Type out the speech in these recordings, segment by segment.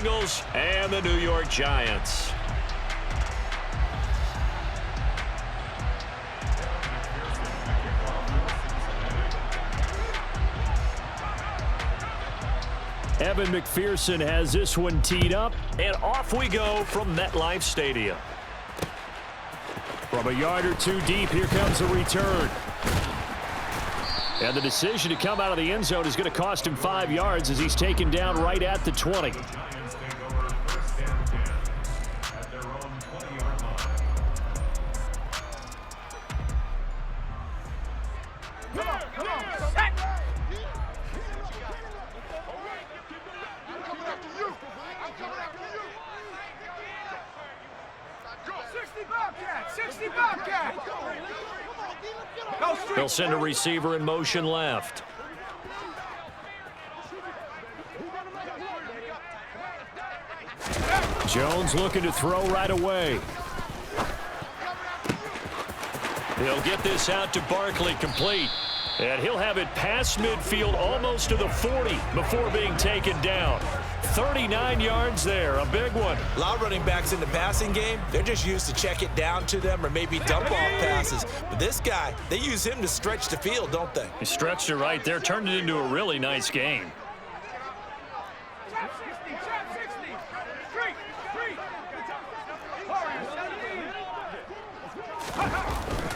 Bengals and the New York Giants. Evan McPherson has this one teed up, and off we go from MetLife Stadium. From a yard or two deep, here comes a return. And the decision to come out of the end zone is going to cost him 5 yards as he's taken down right at the 20. They'll send a receiver in motion left. Jones looking to throw right away. He'll get this out to Barkley, complete. And he'll have it past midfield almost to the 40 before being taken down. 39 yards there, a big one. A lot of running backs in the passing game, they're just used to check it down to them or maybe dump off passes. But this guy, they use him to stretch the field, don't they? He stretched it right there, turned it into a really nice game.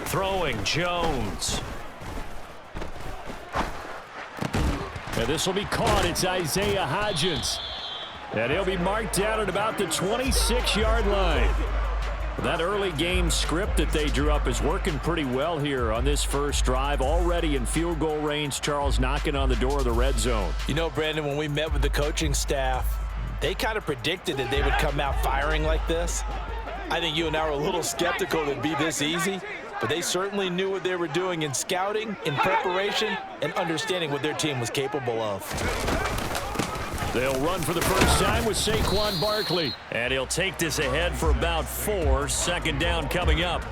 Throwing Jones. And this will be caught. It's Isaiah Hodgins. And he'll be marked down at about the 26-yard line. That early game script that they drew up is working pretty well here on this first drive. Already in field goal range, Charles knocking on the door of the red zone. You know, Brandon, when we met with the coaching staff, they kind of predicted that they would come out firing like this. I think you and I were a little skeptical that it'd be this easy, but they certainly knew what they were doing in scouting, in preparation, and understanding what their team was capable of. They'll run for the first time with Saquon Barkley. And he'll take this ahead for about 4. Second down coming up.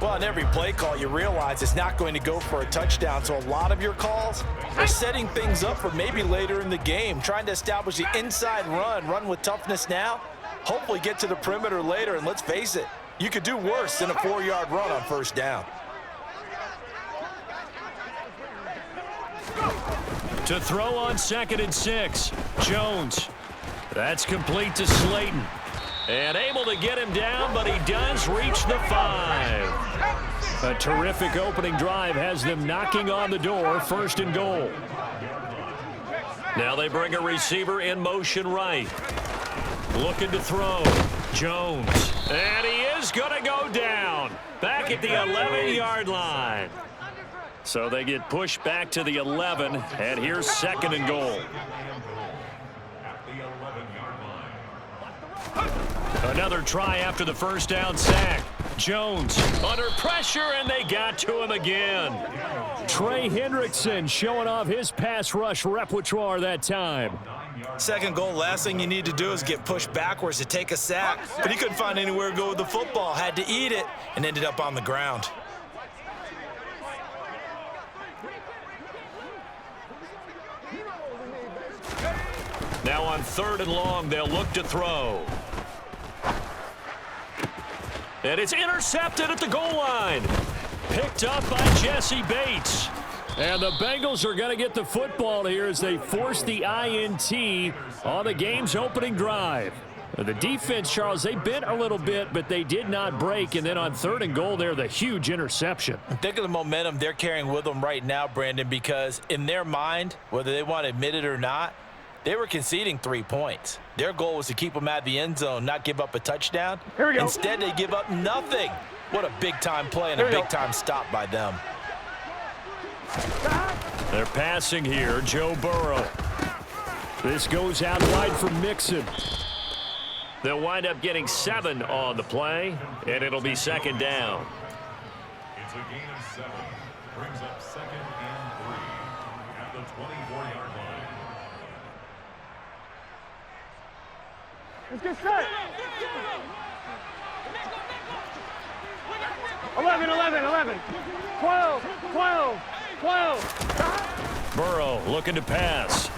Well, in every play call, you realize it's not going to go for a touchdown. So a lot of your calls are setting things up for maybe later in the game, trying to establish the inside run with toughness now, hopefully get to the perimeter later. And let's face it, you could do worse than a 4-yard run on first down. To throw on 2nd and 6, Jones. That's complete to Slayton. And able to get him down, but he does reach the 5. A terrific opening drive has them knocking on the door, 1st and goal. Now they bring a receiver in motion right. Looking to throw. Jones. And he is going to go down. Back at the 11-yard line. So they get pushed back to the 11, and here's 2nd and goal. Another try after the first down sack. Jones under pressure, and they got to him again. Trey Hendrickson showing off his pass rush repertoire that time. 2nd goal, last thing you need to do is get pushed backwards to take a sack. But he couldn't find anywhere to go with the football, had to eat it, and ended up on the ground. Now on 3rd and long, they'll look to throw. And it's intercepted at the goal line. Picked up by Jesse Bates. And the Bengals are going to get the football here as they force the INT on the game's opening drive. The defense, Charles, they bent a little bit, but they did not break. And then on 3rd and goal there, the huge interception. Think of the momentum they're carrying with them right now, Brandon, because in their mind, whether they want to admit it or not, they were conceding 3 points. Their goal was to keep them out of the end zone, not give up a touchdown. Here we go. Instead, they give up nothing. What a big-time play and a big-time stop by them. They're passing here, Joe Burrow. This goes out wide for Mixon. They'll wind up getting 7 on the play, and it'll be 2nd down. It's a gain of 7. Brings up 2nd and 3 at the 24-yard line. Let's get set. 11, 11, 11. 12, 12, 12. Burrow looking to pass.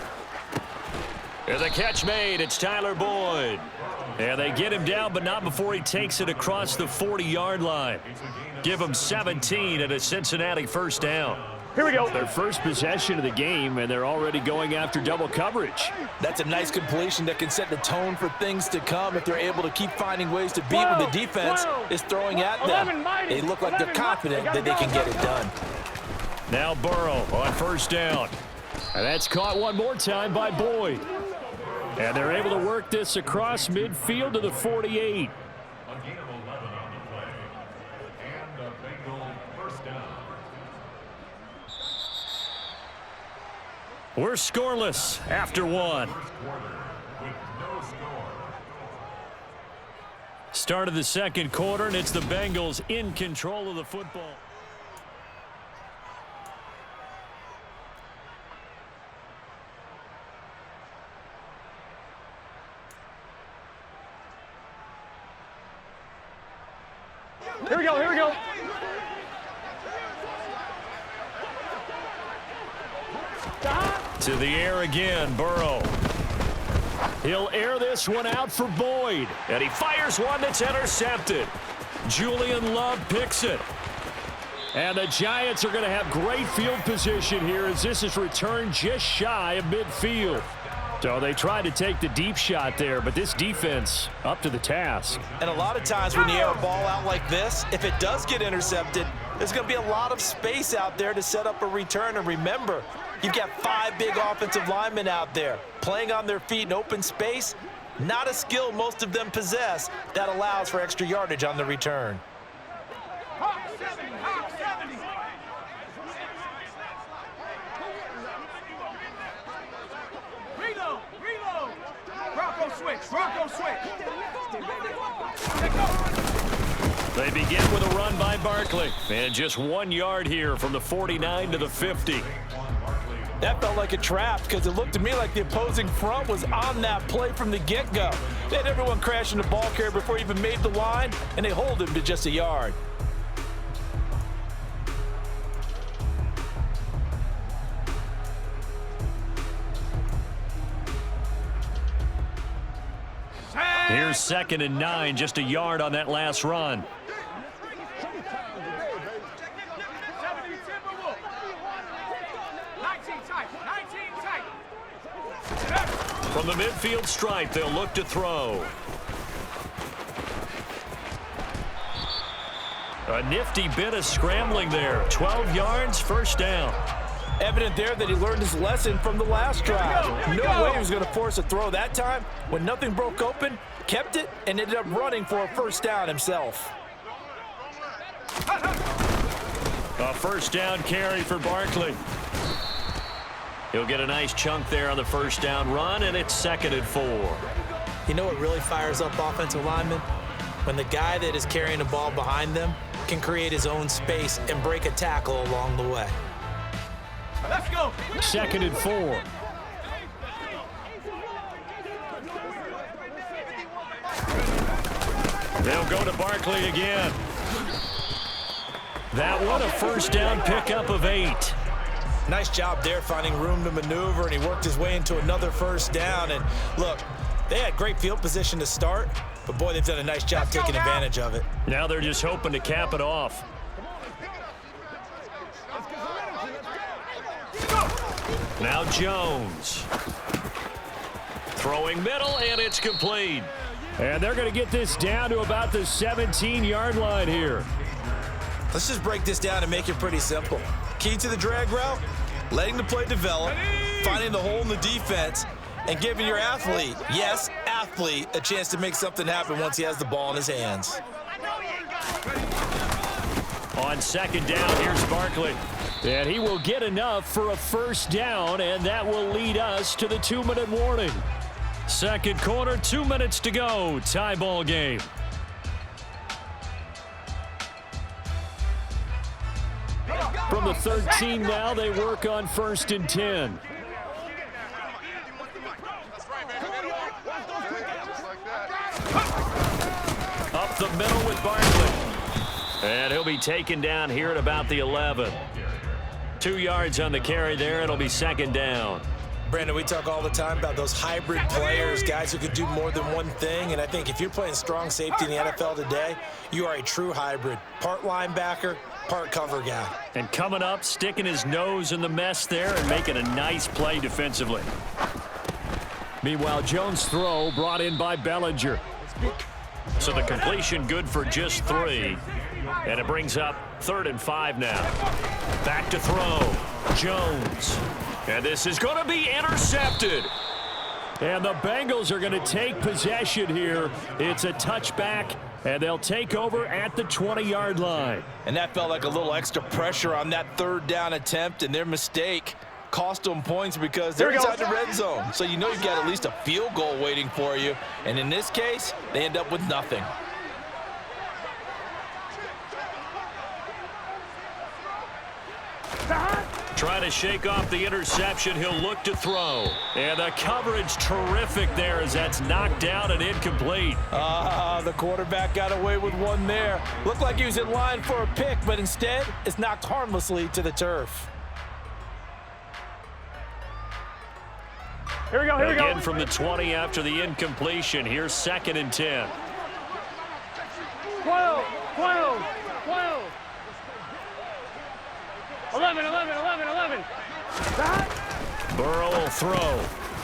And the catch made. It's Tyler Boyd. And they get him down, but not before he takes it across the 40-yard line. Give him 17 and a Cincinnati first down. Here we go. Their first possession of the game, and they're already going after double coverage. That's a nice completion that can set the tone for things to come if they're able to keep finding ways to beat what the defense is throwing at them. They look like they're confident that they can get it done. Now Burrow on first down. And that's caught one more time by Boyd. And they're able to work this across midfield to the 48. A gain of 11 on the play. And a Bengal first down. We're scoreless after one. First quarter with no score. Start of the second quarter, and it's the Bengals in control of the football. Here we go, here we go. To the air again, Burrow. He'll air this one out for Boyd. And he fires one that's intercepted. Julian Love picks it. And the Giants are going to have great field position here as this is returned just shy of midfield. So they tried to take the deep shot there, but this defense up to the task. And a lot of times when you air a ball out like this, if it does get intercepted, there's going to be a lot of space out there to set up a return. And remember, you've got 5 big offensive linemen out there playing on their feet in open space. Not a skill most of them possess that allows for extra yardage on the return. Bronco switch. They begin with a run by Barkley. And just 1 yard here from the 49 to the 50. That felt like a trap because it looked to me like the opposing front was on that play from the get-go. They had everyone crashing the ball carrier before he even made the line, and they hold him to just a yard. Here's 2nd and 9, just a yard on that last run. From the midfield stripe, they'll look to throw. A nifty bit of scrambling there. 12 yards, first down. Evident there that he learned his lesson from the last drive. No way he was going to force a throw that time. When nothing broke open, kept it, and ended up running for a first down himself. A first down carry for Barkley. He'll get a nice chunk there on the first down run, and it's 2nd and 4. You know what really fires up offensive linemen? When the guy that is carrying the ball behind them can create his own space and break a tackle along the way. Let's go. 2nd and 4. They'll go to Barkley again. That one a first down pickup of 8. Nice job there finding room to maneuver, and he worked his way into another first down. And look, they had great field position to start, but boy, they've done a nice job taking advantage of it. Now they're just hoping to cap it off. Now Jones. Throwing middle, and it's complete. And they're going to get this down to about the 17-yard line here. Let's just break this down and make it pretty simple. Key to the drag route, letting the play develop, finding the hole in the defense, and giving your athlete, yes, athlete, a chance to make something happen once he has the ball in his hands. On 2nd down, here's Barkley. And he will get enough for a first down, and that will lead us to the 2-minute warning. Second quarter, 2 minutes to go. Tie ball game. From the 13 now, they work on 1st and 10. Up the middle with Barkley. And he'll be taken down here at about the 11. 2 yards on the carry there. It'll be 2nd down. Brandon, we talk all the time about those hybrid players, guys who could do more than one thing. And I think if you're playing strong safety in the NFL today, you are a true hybrid. Part linebacker, part cover guy. And coming up, sticking his nose in the mess there and making a nice play defensively. Meanwhile, Jones' throw brought in by Bellinger. So the completion good for just 3. And it brings up 3rd and 5 now. Back to throw. Jones. And this is going to be intercepted. And the Bengals are going to take possession here. It's a touchback, and they'll take over at the 20-yard line. And that felt like a little extra pressure on that 3rd down attempt, and their mistake cost them points because they're inside the red zone. So you know you've got at least a field goal waiting for you. And in this case, they end up with nothing. Trying to shake off the interception. He'll look to throw. And the coverage terrific there as that's knocked down and incomplete. The quarterback got away with one there. Looked like he was in line for a pick, but instead it's knocked harmlessly to the turf. Here we go, here we go. Again from the 20 after the incompletion. Here's 2nd and 10. 12, 12, 12. 11, 11, 11, 11. Burrow will throw.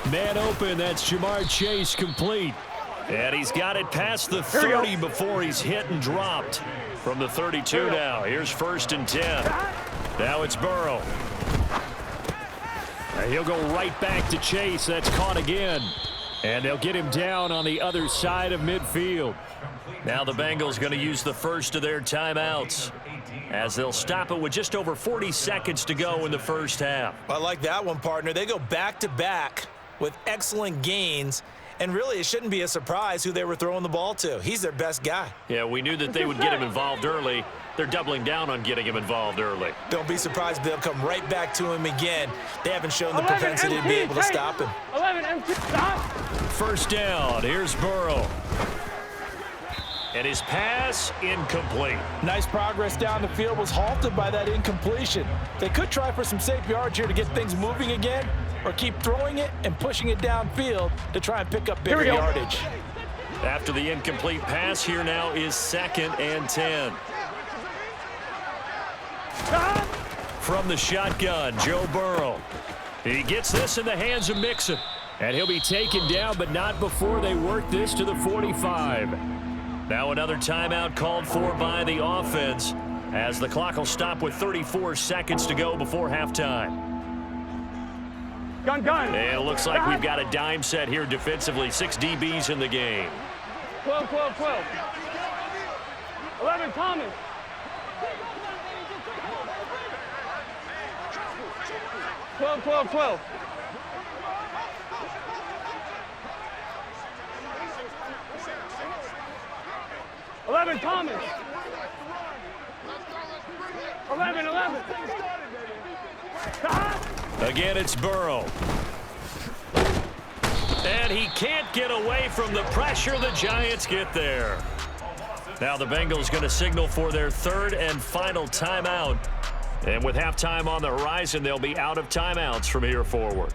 Man open, that's Jamar Chase complete. And he's got it past the 30 before he's hit and dropped. From the 32 now, here's 1st and 10. Now it's Burrow. And he'll go right back to Chase. That's caught again. And they'll get him down on the other side of midfield. Now the Bengals going to use the first of their timeouts, as they'll stop it with just over 40 seconds to go in the first half. I like that one, partner. They go back-to-back with excellent gains, and really it shouldn't be a surprise who they were throwing the ball to. He's their best guy. Yeah, we knew that they would get him involved early. They're doubling down on getting him involved early. Don't be surprised if they'll come right back to him again. They haven't shown the propensity to be able to stop him. 11 empty, stop. 1st down, here's Burrow. And his pass incomplete. Nice progress down the field, was halted by that incompletion. They could try for some safe yards here to get things moving again, or keep throwing it and pushing it downfield to try and pick up bigger yardage. After the incomplete pass, here now is 2nd and 10. From the shotgun, Joe Burrow. He gets this in the hands of Mixon. And he'll be taken down, but not before they work this to the 45. Now another timeout called for by the offense, as the clock will stop with 34 seconds to go before halftime. Gun. And it looks like we've got a dime set here defensively. 6 DBs in the game. 12, 12, 12. 11, Thomas. 12, 12, 12. 11, Thomas. 11, 11. Again, it's Burrow. And he can't get away from the pressure. The Giants get there. Now the Bengals going to signal for their 3rd and final timeout. And with halftime on the horizon, they'll be out of timeouts from here forward.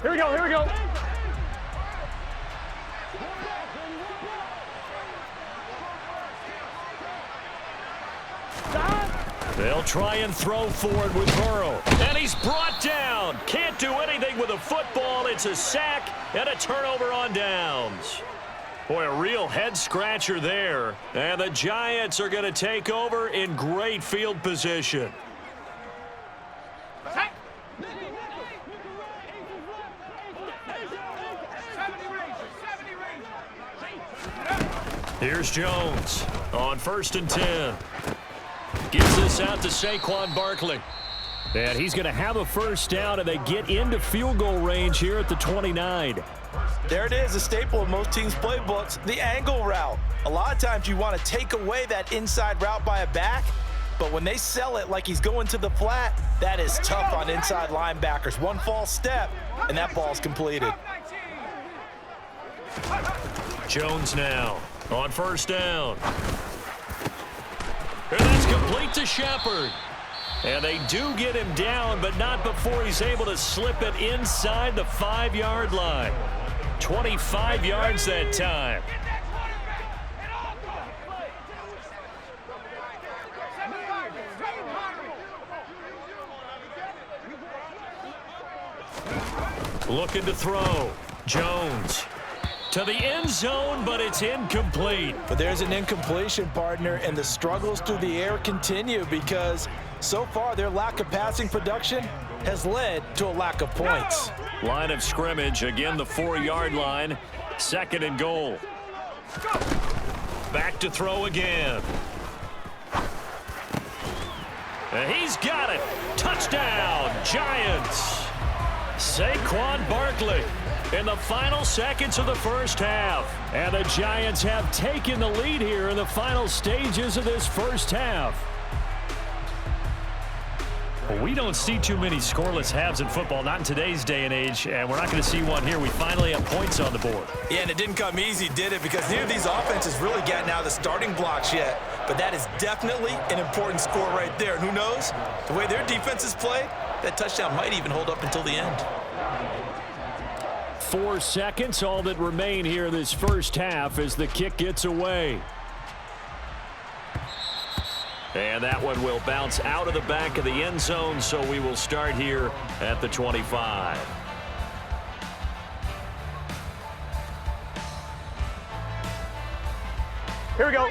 Here we go, here we go. They'll try and throw forward with Burrow. And he's brought down. Can't do anything with a football. It's a sack and a turnover on downs. Boy, a real head-scratcher there. And the Giants are going to take over in great field position. Here's Jones on 1st and 10. Gives this out to Saquon Barkley. And he's going to have a first down, and they get into field goal range here at the 29. There it is, a staple of most teams' playbooks, the angle route. A lot of times you want to take away that inside route by a back, but when they sell it like he's going to the flat, that is tough on inside linebackers. One false step, and that ball's completed. Jones now on 1st down. And that's complete to Shepard. And they do get him down, but not before he's able to slip it inside the 5-yard line. 25 yards that time. Looking to throw. Jones to the end zone, but it's incomplete. But there's an incompletion, partner, and the struggles through the air continue because so far their lack of passing production has led to a lack of points. Line of scrimmage, again the 4-yard line. 2nd and goal. Back to throw again. And he's got it. Touchdown, Giants. Saquon Barkley in the final seconds of the first half. And the Giants have taken the lead here in the final stages of this first half. Well, we don't see too many scoreless halves in football, not in today's day and age, and we're not going to see one here. We finally have points on the board. Yeah, and it didn't come easy, did it? Because neither of these offenses really gotten out of the starting blocks yet. But that is definitely an important score right there. And who knows? The way their defenses play, that touchdown might even hold up until the end. 4 seconds, all that remain here this first half as the kick gets away. And that one will bounce out of the back of the end zone, so we will start here at the 25. Here we go.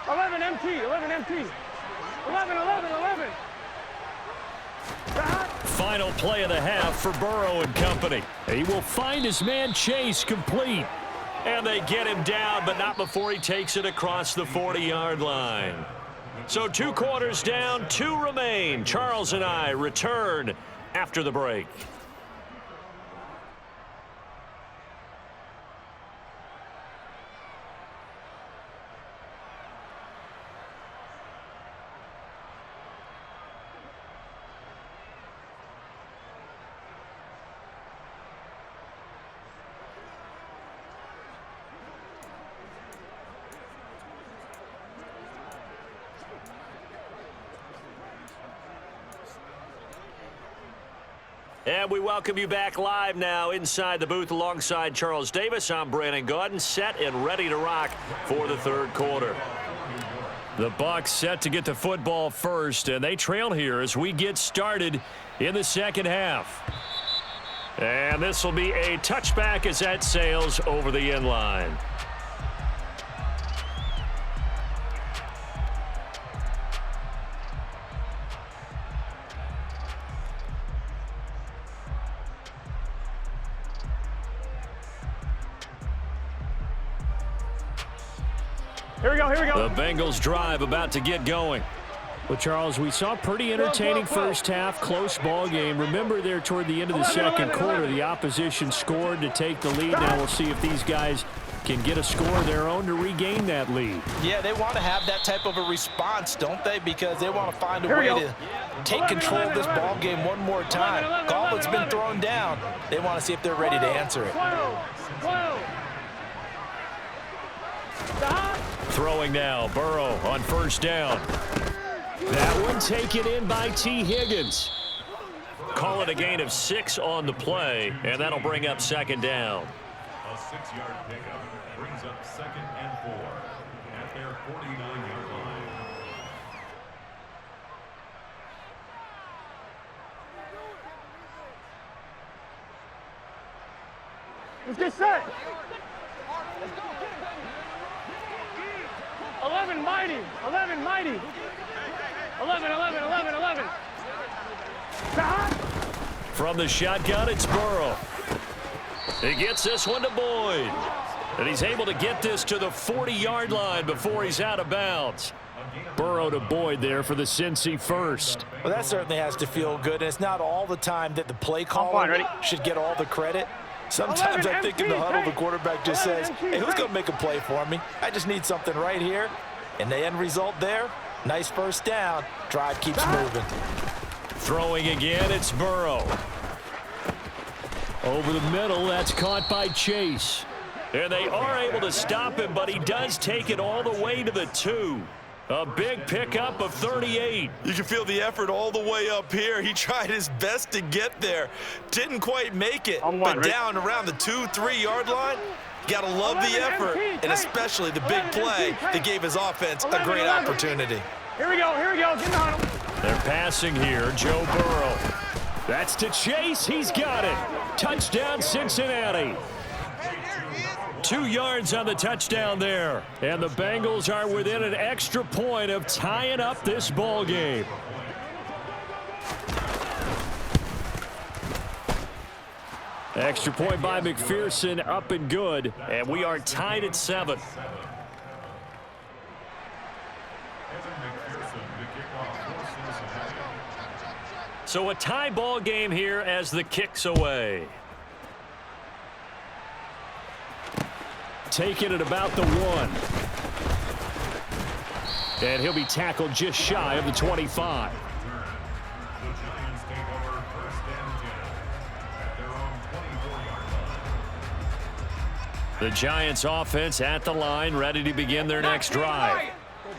11 MT, 11 MT. 11, 11, 11. Final play of the half for Burrow and company. He will find his man Chase complete. And they get him down, but not before he takes it across the 40-yard line. So 2 quarters down, 2 remain. Charles and I return after the break. And we welcome you back live now inside the booth alongside Charles Davis. I'm Brandon Gaudin, set and ready to rock for the 3rd quarter. The Bucs set to get the football first, and they trail here as we get started in the 2nd half. And this will be a touchback as that sails over the end line. Here we go, here we go. The Bengals drive about to get going. Well, Charles, we saw pretty entertaining first half, close ball game. Remember there toward the end of the 2nd quarter, the opposition scored to take the lead. Now we'll see if these guys can get a score of their own to regain that lead. Yeah, they want to have that type of a response, don't they? Because they want to find a way to take control of this ball game one more time. Gauntlet's been thrown down. They want to see if they're ready to answer it. Throwing now, Burrow on 1st down. That one taken in by T. Higgins. Call it a gain of 6 on the play, and that'll bring up 2nd down. A 6-yard pickup brings up 2nd and 4 at their 49-yard line. Let's get set. 11 mighty, 11 mighty. 11, 11, 11, 11. From the shotgun, it's Burrow. He gets this one to Boyd. And he's able to get this to the 40-yard line before he's out of bounds. Burrow to Boyd there for the Cincy first. Well, that certainly has to feel good. And it's not all the time that the play caller should get all the credit. Sometimes I think in the huddle, the quarterback just says, hey, who's going to make a play for me? I just need something right here. And the end result there, nice first down. Drive keeps moving. Throwing again, it's Burrow. Over the middle, that's caught by Chase. And they are able to stop him, but he does take it all the way to the 2. A big pickup of 38. You can feel the effort all the way up here. He tried his best to get there. Didn't quite make it, but down around the 2-3 yard line, you got to love the effort, and especially the big play that gave his offense a great opportunity. Here we go, get on him. They're passing here, Joe Burrow. That's to Chase, he's got it. Touchdown, Cincinnati. 2 yards on the touchdown there. And the Bengals are within an extra point of tying up this ball game. Extra point by McPherson, up and good. And we are tied at 7. So a tie ball game here as the kick's away. Taking it about the 1. And he'll be tackled just shy of the 25. The Giants offense at the line, ready to begin their next drive.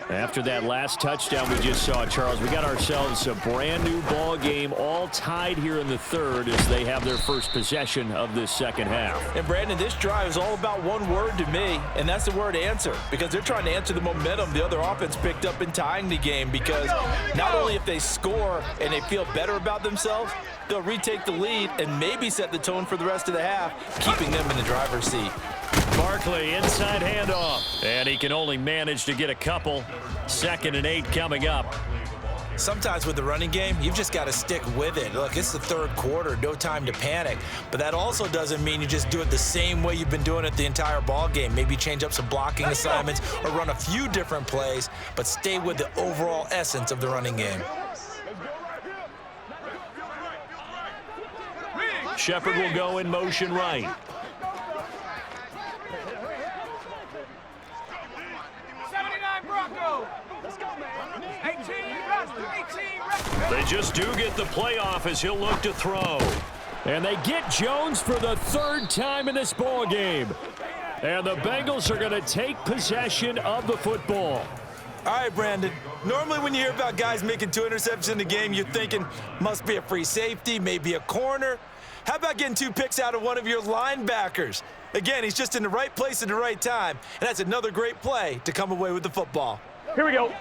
After that last touchdown we just saw, Charles, we got ourselves a brand new ball game, all tied here in the 3rd as they have their first possession of this second half. And Brandon, this drive is all about one word to me, and that's the word answer, because they're trying to answer the momentum the other offense picked up in tying the game, because not only if they score and they feel better about themselves, they'll retake the lead and maybe set the tone for the rest of the half, keeping them in the driver's seat. Barkley, inside handoff, and he can only manage to get a couple. 2nd and 8 coming up. Sometimes with the running game, you've just got to stick with it. Look, it's the 3rd quarter, no time to panic. But that also doesn't mean you just do it the same way you've been doing it the entire ball game. Maybe change up some blocking assignments or run a few different plays, but stay with the overall essence of the running game. Shepard will go in motion right. They just do get the playoff as he'll look to throw. And they get Jones for the 3rd time in this ball game. And the Bengals are going to take possession of the football. All right, Brandon. Normally when you hear about guys making 2 interceptions in the game, you're thinking must be a free safety, maybe a corner. How about getting 2 picks out of one of your linebackers? Again, he's just in the right place at the right time, and that's another great play to come away with the football. Here we go.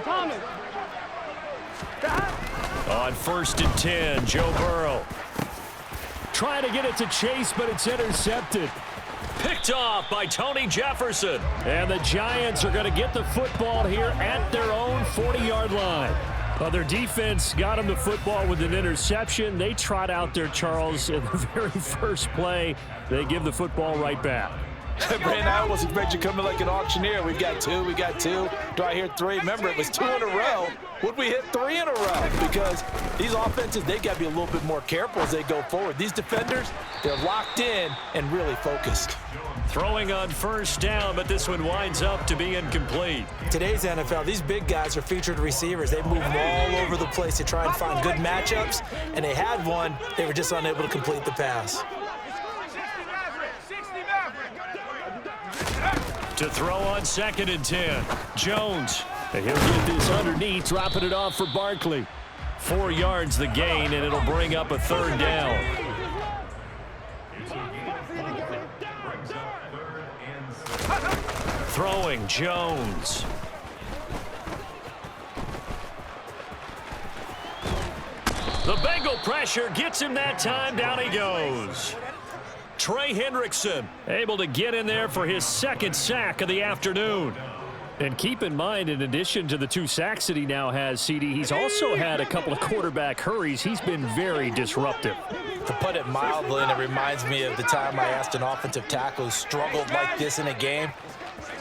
Thomas. On 1st and 10, Joe Burrow. Trying to get it to Chase, but it's intercepted. Picked off by Tony Jefferson. And the Giants are going to get the football here at their own 40-yard line. Their defense got them the football with an interception. They trot out there, Charles, in the very first play. They give the football right back. Brandon, I almost expect you coming like an auctioneer. We've got 2, we got 2. Do I hear 3? Remember, it was 2 in a row. Would we hit 3 in a row? Because these offenses, they got to be a little bit more careful as they go forward. These defenders, they're locked in and really focused. Throwing on 1st down, but this one winds up to be incomplete. Today's NFL, these big guys are featured receivers. They move all over the place to try and find good matchups, and they had one. They were just unable to complete the pass. To throw on 2nd and 10. Jones. And he'll get this underneath, dropping it off for Barkley. 4 yards the gain, and it'll bring up a 3rd down. Throwing Jones. The Bengal pressure gets him that time. Down he goes. Trey Hendrickson able to get in there for his 2nd sack of the afternoon. And keep in mind, in addition to the 2 sacks that he now has, CD, he's also had a couple of quarterback hurries. He's been very disruptive. To put it mildly, and it reminds me of the time I asked an offensive tackle who struggled like this in a game.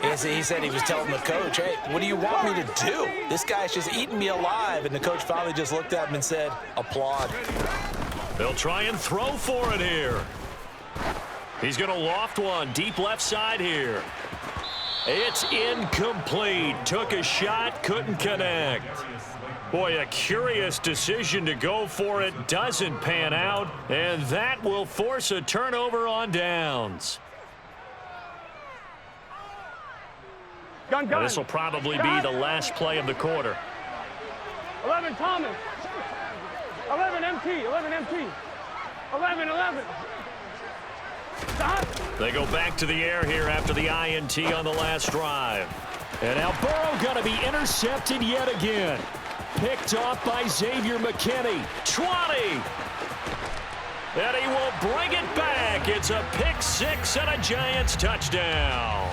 He said he was telling the coach, hey, what do you want me to do? This guy's just eating me alive. And the coach finally just looked at him and said, applaud. They'll try and throw for it here. He's going to loft one deep left side here. It's incomplete. Took a shot, couldn't connect. Boy, a curious decision to go for it. Doesn't pan out, and that will force a turnover on downs. Gun. This will probably be the last play of the quarter. 11, Thomas. 11, MT. 11, MT. 11. Stop. They go back to the air here after the INT on the last drive. And now Burrow going to be intercepted yet again. Picked off by Xavier McKinney. 20. And he will bring it back. It's a pick six and a Giants touchdown.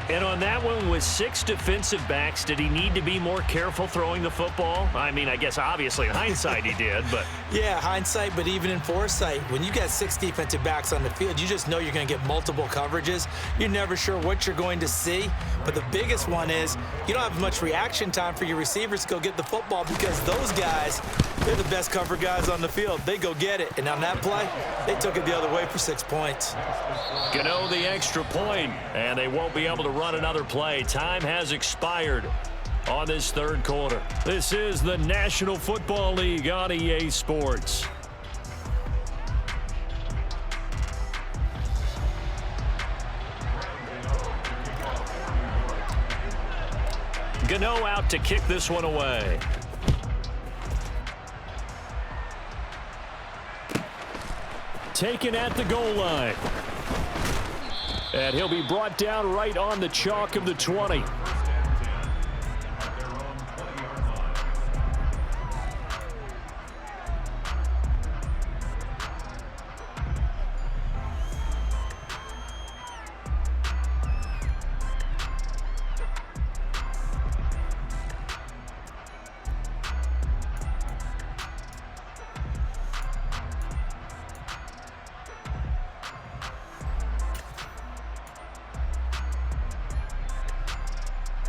And on that one, with 6 defensive backs, did he need to be more careful throwing the football? I mean, I guess obviously in hindsight he did, but... Yeah, hindsight, but even in foresight, when you got 6 defensive backs on the field, you just know you're going to get multiple coverages. You're never sure what you're going to see. But the biggest one is you don't have much reaction time for your receivers to go get the football because those guys, they're the best cover guys on the field. They go get it. And on that play, they took it the other way for 6 points. Gano the extra point, and they won't be able to run another play. Time has expired on this third quarter. This is the National Football League on EA Sports. Gano out to kick this one away. Taken at the goal line. And he'll be brought down right on the chalk of the 20.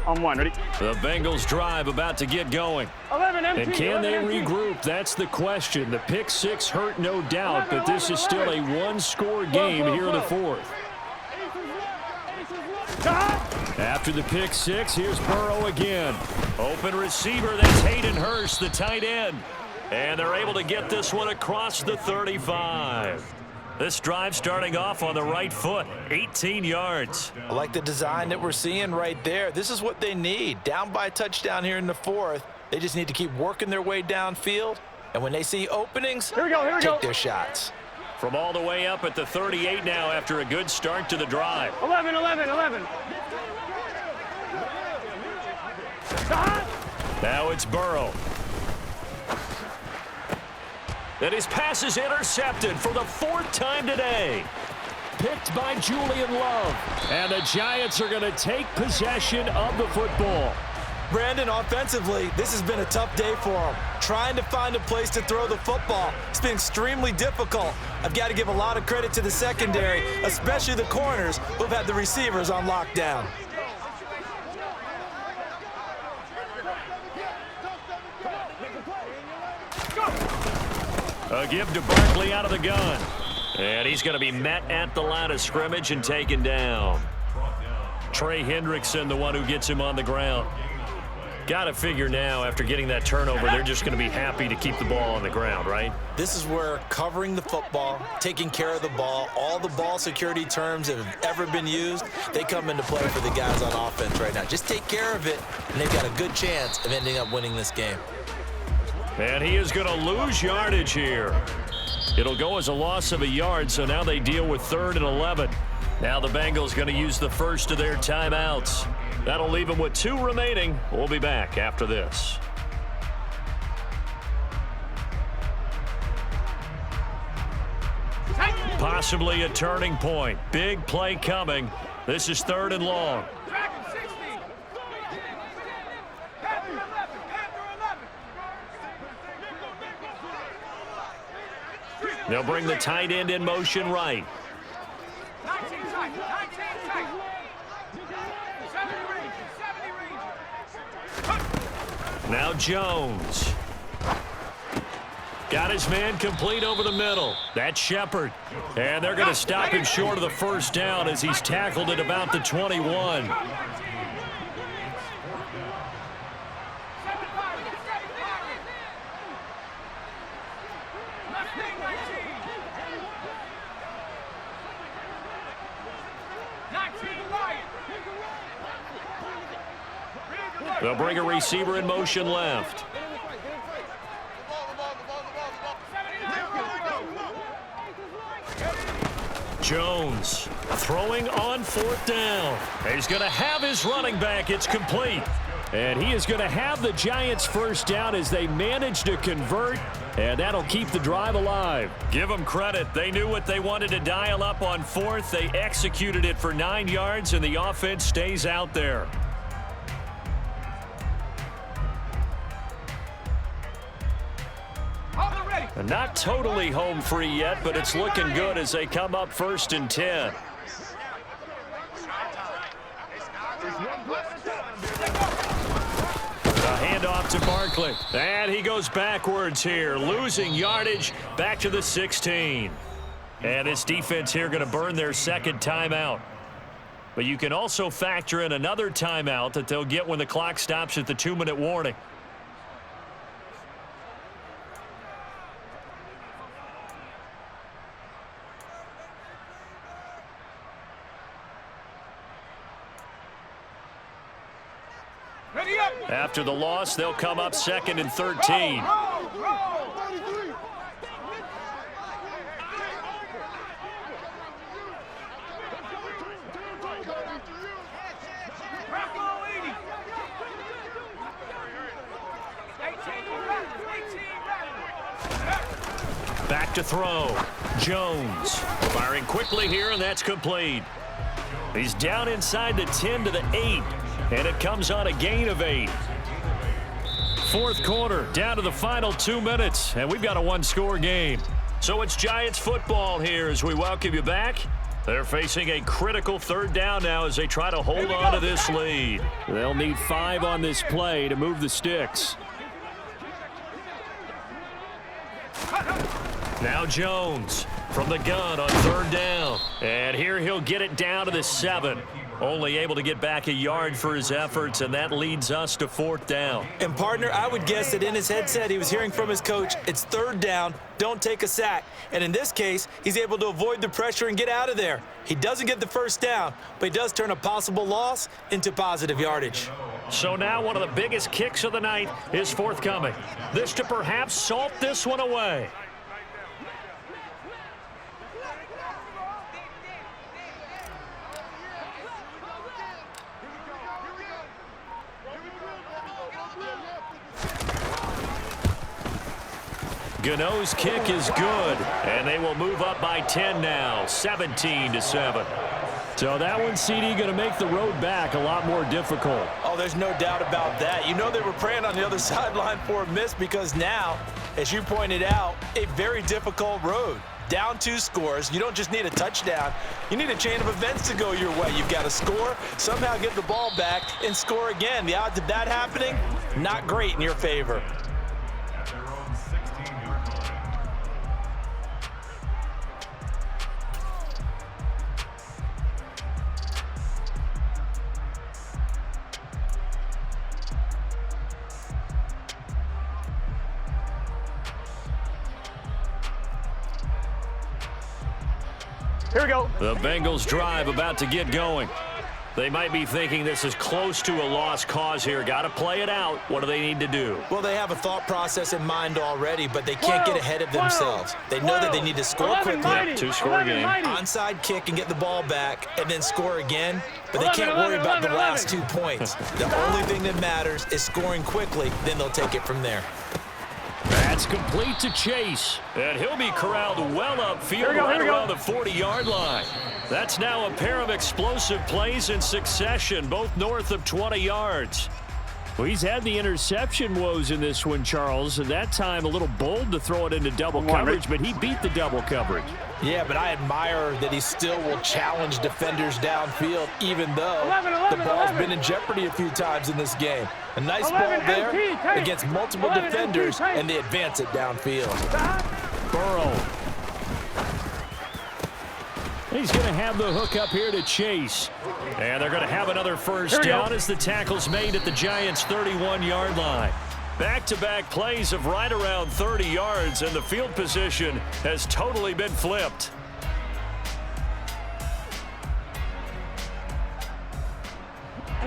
On one, ready? The Bengals drive about to get going. 11 MT. And can 11 they MT. regroup? That's the question. The pick six hurt, no doubt, but this is still a one-score game here in the fourth. After the pick six, here's Burrow again. Open receiver, that's Hayden Hurst, the tight end. And they're able to get this one across the 35. This drive starting off on the right foot, 18 yards. I like the design that we're seeing right there. This is what they need. Down by a touchdown here in the fourth. They just need to keep working their way downfield. And when they see openings, take their shots. From all the way up at the 38 now after a good start to the drive. 11. Now it's Burrow. And his pass is intercepted for the 4th time today. Picked by Julian Love. And the Giants are going to take possession of the football. Brandon, offensively, this has been a tough day for them. Trying to find a place to throw the football. It's been extremely difficult. I've got to give a lot of credit to the secondary, especially the corners who've had the receivers on lockdown. A give to Barkley out of the gun. And he's going to be met at the line of scrimmage and taken down. Trey Hendrickson, the one who gets him on the ground. Got to figure now, after getting that turnover, they're just going to be happy to keep the ball on the ground, right? This is where covering the football, taking care of the ball, all the ball security terms that have ever been used, they come into play for the guys on offense right now. Just take care of it, and they've got a good chance of ending up winning this game. And he is going to lose yardage here. It'll go as a loss of a yard, so now they deal with 3rd and 11. Now the Bengals going to use the first of their timeouts. That'll leave them with 2 remaining. We'll be back after this. Possibly a turning point. Big play coming. This is 3rd and long. They'll bring the tight end in motion right. Now Jones. Got his man complete over the middle. That's Shepard. And they're going to stop him short of the first down as he's tackled at about the 21. They'll bring a receiver in motion left. Jones throwing on 4th down. He's going to have his running back. It's complete. And he is going to have the Giants' first down as they manage to convert, and that'll keep the drive alive. Give them credit. They knew what they wanted to dial up on 4th. They executed it for 9 yards, and the offense stays out there. Not totally home free yet, but it's looking good as they come up 1st and 10. A handoff to Barkley. And he goes backwards here, losing yardage back to the 16. And this defense here going to burn their 2nd timeout. But you can also factor in another timeout that they'll get when the clock stops at the 2-minute warning. After the loss, they'll come up 2nd and 13. Back to throw. Jones firing quickly here, and that's complete. He's down inside the 10 to the 8. And it comes on a gain of 8. 4th quarter, down to the final 2 minutes, and we've got a 1-score game. So it's Giants football here as we welcome you back. They're facing a critical 3rd down now as they try to hold on to this lead. They'll need 5 on this play to move the sticks. Now Jones from the gun on 3rd down. And here he'll get it down to the 7. Only able to get back a yard for his efforts, and that leads us to 4th down. And, partner, I would guess that in his headset he was hearing from his coach, it's 3rd down, don't take a sack. And in this case, he's able to avoid the pressure and get out of there. He doesn't get the 1st down, but he does turn a possible loss into positive yardage. So now one of the biggest kicks of the night is forthcoming. This to perhaps salt this one away. Gano's kick is good, and they will move up by 10 now, 17-7. So that one, CD, going to make the road back a lot more difficult. Oh, there's no doubt about that. You know they were praying on the other sideline for a miss because now, as you pointed out, a very difficult road. Down 2 scores. You don't just need a touchdown. You need a chain of events to go your way. You've got to score, somehow get the ball back, and score again. The odds of that happening, not great in your favor. Here we go. The Bengals drive about to get going. They might be thinking this is close to a lost cause here. Got to play it out. What do they need to do? Well, they have a thought process in mind already, but they can't get ahead of themselves. They know that they need to score quickly. 2-score game. Onside kick and get the ball back and then score again, but they can't worry about the last 2 points. The only thing that matters is scoring quickly, then they'll take it from there. That's complete to Chase, and he'll be corralled well upfield right around the 40-yard line. That's now a pair of explosive plays in succession, both north of 20 yards. Well, he's had the interception woes in this one, Charles, and that time a little bold to throw it into double coverage, but he beat the double coverage. Yeah, but I admire that he still will challenge defenders downfield, even though the ball's been in jeopardy a few times in this game. A nice ball there against multiple defenders, and they advance it downfield. Burrow. He's going to have the hook up here to Chase. And they're going to have another first down as the tackle's made at the Giants' 31-yard line. Back-to-back plays of right around 30 yards, and the field position has totally been flipped.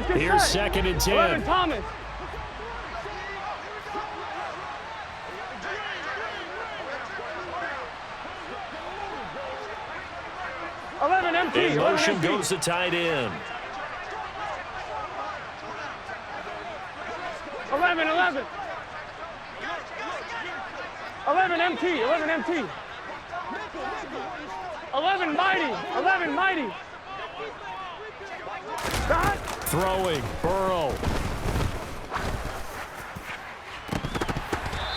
get Here's set. 2nd and 10. 11 Thomas. Empty. In 11 motion empty. goes the tight end. 11. 11 MT. 11 MT. 11 mighty. 11 mighty. Dot. Throwing, Burrow.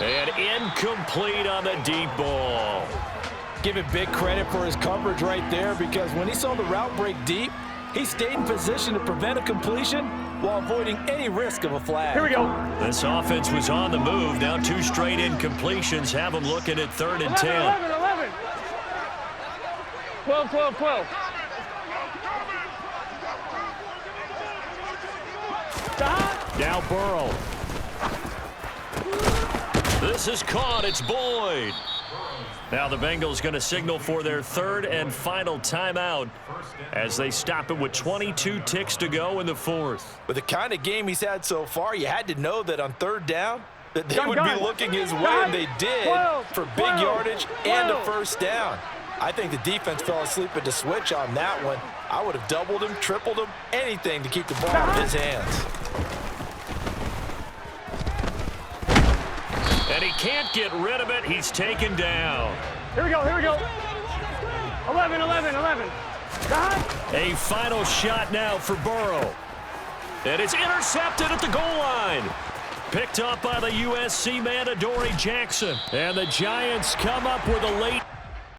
And incomplete on the deep ball. Give him big credit for his coverage right there, because when he saw the route break deep, he stayed in position to prevent a completion while avoiding any risk of a flag. Here we go. This offense was on the move. Now 2 straight incompletions have them looking at 3rd and 10. 11. 12. Dot. Now Burrow. This is caught. It's Boyd. Now the Bengals going to signal for their 3rd and final timeout as they stop it with 22 ticks to go in the 4th. With the kind of game he's had so far, you had to know that on 3rd down, that they would be looking his way, and they did, for big yardage and a 1st down. I think the defense fell asleep at the switch on that one. I would have doubled him, tripled him, anything to keep the ball in his hands. And he can't get rid of it. He's taken down. Here we go. 11. Dot. A final shot now for Burrow. And it's intercepted at the goal line. Picked up by the USC man, Adoree Jackson. And the Giants come up with a late